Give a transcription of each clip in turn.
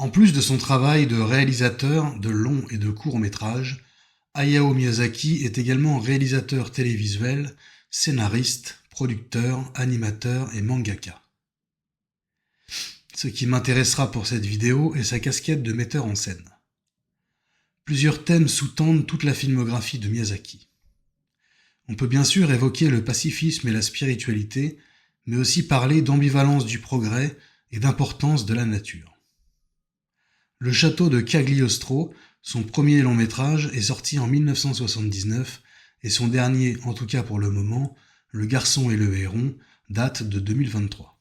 En plus de son travail de réalisateur de longs et de courts métrages, Hayao Miyazaki est également réalisateur télévisuel, scénariste, producteur, animateur et mangaka. Ce qui m'intéressera pour cette vidéo est sa casquette de metteur en scène. Plusieurs thèmes sous-tendent toute la filmographie de Miyazaki. On peut bien sûr évoquer le pacifisme et la spiritualité, mais aussi parler d'ambivalence du progrès et d'importance de la nature. Le château de Cagliostro, son premier long métrage, est sorti en 1979 et son dernier, en tout cas pour le moment, Le Garçon et le Héron, date de 2023.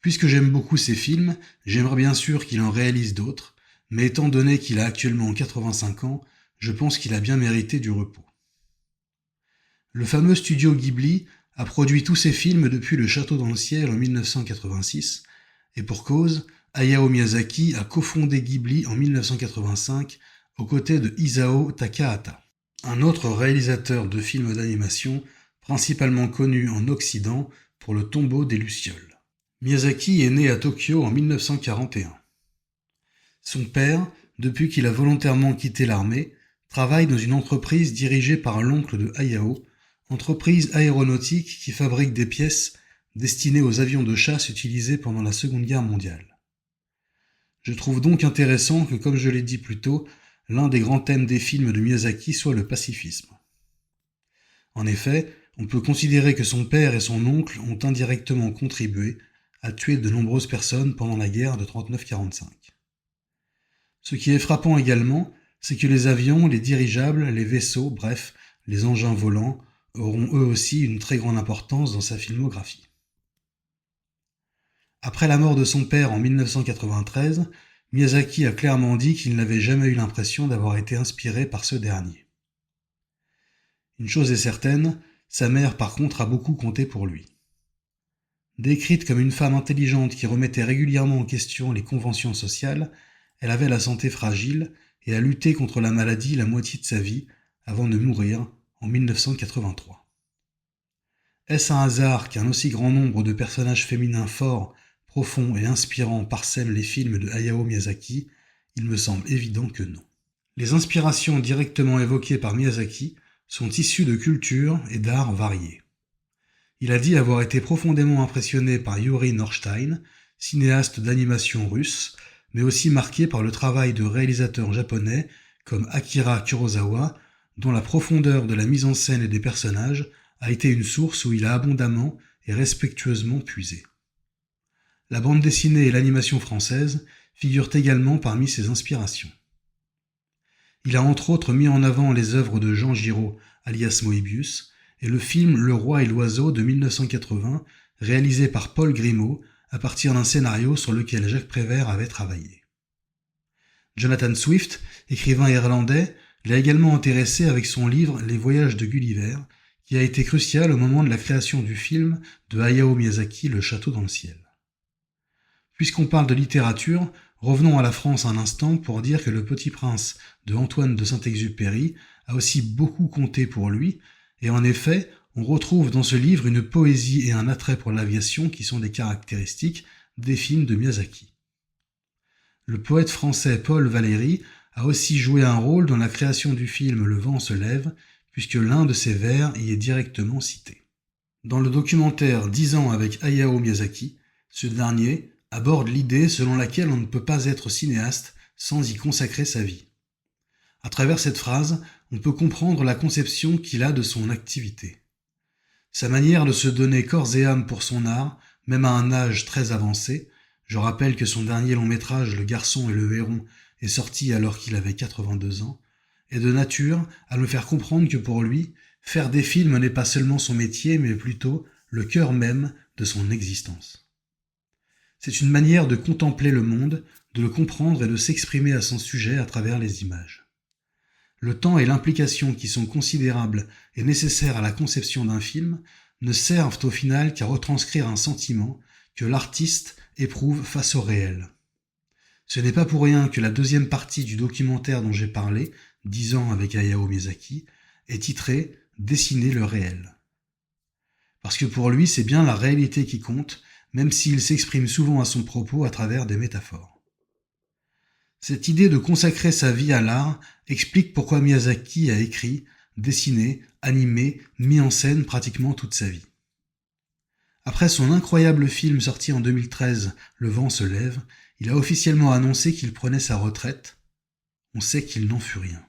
Puisque j'aime beaucoup ces films, j'aimerais bien sûr qu'il en réalise d'autres, mais étant donné qu'il a actuellement 85 ans, je pense qu'il a bien mérité du repos. Le fameux studio Ghibli a produit tous ses films depuis Le Château dans le ciel en 1986, et pour cause, Hayao Miyazaki a cofondé Ghibli en 1985 aux côtés de Isao Takahata, un autre réalisateur de films d'animation principalement connu en Occident pour Le Tombeau des Lucioles. Miyazaki est né à Tokyo en 1941. Son père, depuis qu'il a volontairement quitté l'armée, travaille dans une entreprise dirigée par l'oncle de Hayao, entreprise aéronautique qui fabrique des pièces destinées aux avions de chasse utilisés pendant la Seconde Guerre mondiale. Je trouve donc intéressant que, comme je l'ai dit plus tôt, l'un des grands thèmes des films de Miyazaki soit le pacifisme. En effet, on peut considérer que son père et son oncle ont indirectement contribué à tuer de nombreuses personnes pendant la guerre de 39-45. Ce qui est frappant également, c'est que les avions, les dirigeables, les vaisseaux, bref, les engins volants, auront eux aussi une très grande importance dans sa filmographie. Après la mort de son père en 1993, Miyazaki a clairement dit qu'il n'avait jamais eu l'impression d'avoir été inspiré par ce dernier. Une chose est certaine, sa mère par contre a beaucoup compté pour lui. Décrite comme une femme intelligente qui remettait régulièrement en question les conventions sociales, elle avait la santé fragile et a lutté contre la maladie la moitié de sa vie avant de mourir en 1983. Est-ce un hasard qu'un aussi grand nombre de personnages féminins forts, profonds et inspirants parsèment les films de Hayao Miyazaki? Il me semble évident que non. Les inspirations directement évoquées par Miyazaki sont issues de cultures et d'arts variés. Il a dit avoir été profondément impressionné par Yuri Norstein, cinéaste d'animation russe, mais aussi marqué par le travail de réalisateurs japonais comme Akira Kurosawa, dont la profondeur de la mise en scène et des personnages a été une source où il a abondamment et respectueusement puisé. La bande dessinée et l'animation française figurent également parmi ses inspirations. Il a entre autres mis en avant les œuvres de Jean Giraud, alias Moebius, et le film Le Roi et l'Oiseau de 1980, réalisé par Paul Grimaud, à partir d'un scénario sur lequel Jacques Prévert avait travaillé. Jonathan Swift, écrivain irlandais, l'a également intéressé avec son livre Les Voyages de Gulliver, qui a été crucial au moment de la création du film de Hayao Miyazaki, Le Château dans le ciel. Puisqu'on parle de littérature, revenons à la France un instant pour dire que Le Petit Prince de Antoine de Saint-Exupéry a aussi beaucoup compté pour lui, et en effet, on retrouve dans ce livre une poésie et un attrait pour l'aviation qui sont des caractéristiques des films de Miyazaki. Le poète français Paul Valéry a aussi joué un rôle dans la création du film Le vent se lève, puisque l'un de ses vers y est directement cité. Dans le documentaire 10 ans avec Hayao Miyazaki, ce dernier aborde l'idée selon laquelle on ne peut pas être cinéaste sans y consacrer sa vie. À travers cette phrase, on peut comprendre la conception qu'il a de son activité. Sa manière de se donner corps et âme pour son art, même à un âge très avancé, je rappelle que son dernier long métrage Le Garçon et le Héron est sorti alors qu'il avait 82 ans, est de nature à me faire comprendre que pour lui, faire des films n'est pas seulement son métier, mais plutôt le cœur même de son existence. C'est une manière de contempler le monde, de le comprendre et de s'exprimer à son sujet à travers les images. Le temps et l'implication qui sont considérables et nécessaires à la conception d'un film ne servent au final qu'à retranscrire un sentiment que l'artiste éprouve face au réel. Ce n'est pas pour rien que la deuxième partie du documentaire dont j'ai parlé, 10 ans avec Hayao Miyazaki, est titrée « Dessiner le réel ». Parce que pour lui, c'est bien la réalité qui compte, même s'il s'exprime souvent à son propos à travers des métaphores. Cette idée de consacrer sa vie à l'art explique pourquoi Miyazaki a écrit, dessiné, animé, mis en scène pratiquement toute sa vie. Après son incroyable film sorti en 2013, Le vent se lève, il a officiellement annoncé qu'il prenait sa retraite. On sait qu'il n'en fut rien.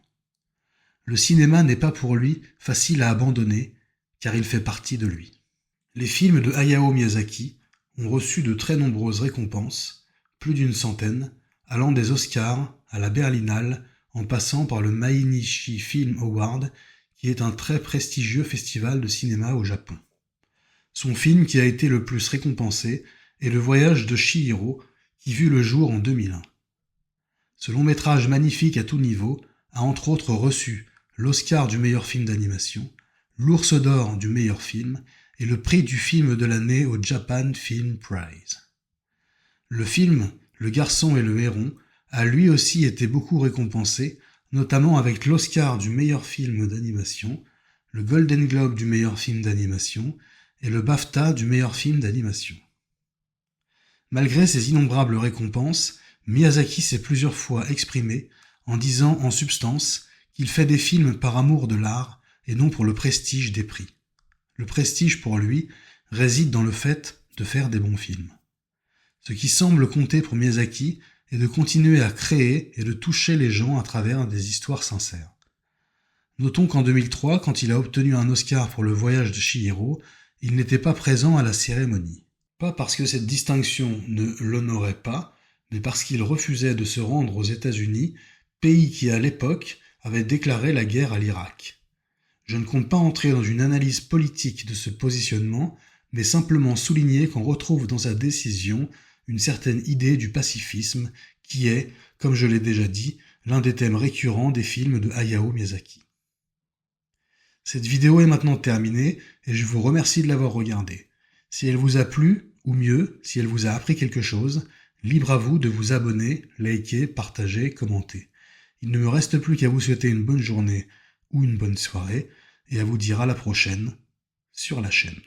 Le cinéma n'est pas pour lui facile à abandonner, car il fait partie de lui. Les films de Hayao Miyazaki ont reçu de très nombreuses récompenses, plus d'une centaine, allant des Oscars à la Berlinale, en passant par le Mainichi Film Award, qui est un très prestigieux festival de cinéma au Japon. Son film qui a été le plus récompensé est Le voyage de Chihiro, qui vit le jour en 2001. Ce long métrage magnifique à tout niveau a entre autres reçu l'Oscar du meilleur film d'animation, l'Ours d'or du meilleur film et le prix du film de l'année au Japan Film Prize. Le film Le garçon et le héron a lui aussi été beaucoup récompensé, notamment avec l'Oscar du meilleur film d'animation, le Golden Globe du meilleur film d'animation et le BAFTA du meilleur film d'animation. Malgré ces innombrables récompenses, Miyazaki s'est plusieurs fois exprimé en disant en substance qu'il fait des films par amour de l'art et non pour le prestige des prix. Le prestige pour lui réside dans le fait de faire des bons films. Ce qui semble compter pour Miyazaki est de continuer à créer et de toucher les gens à travers des histoires sincères. Notons qu'en 2003, quand il a obtenu un Oscar pour Le voyage de Chihiro, il n'était pas présent à la cérémonie. Pas parce que cette distinction ne l'honorait pas, mais parce qu'il refusait de se rendre aux États-Unis, pays qui à l'époque avait déclaré la guerre à l'Irak. Je ne compte pas entrer dans une analyse politique de ce positionnement, mais simplement souligner qu'on retrouve dans sa décision une certaine idée du pacifisme qui est, comme je l'ai déjà dit, l'un des thèmes récurrents des films de Hayao Miyazaki. Cette vidéo est maintenant terminée et je vous remercie de l'avoir regardée. Si elle vous a plu, ou mieux, si elle vous a appris quelque chose, libre à vous de vous abonner, liker, partager, commenter. Il ne me reste plus qu'à vous souhaiter une bonne journée ou une bonne soirée et à vous dire à la prochaine sur la chaîne.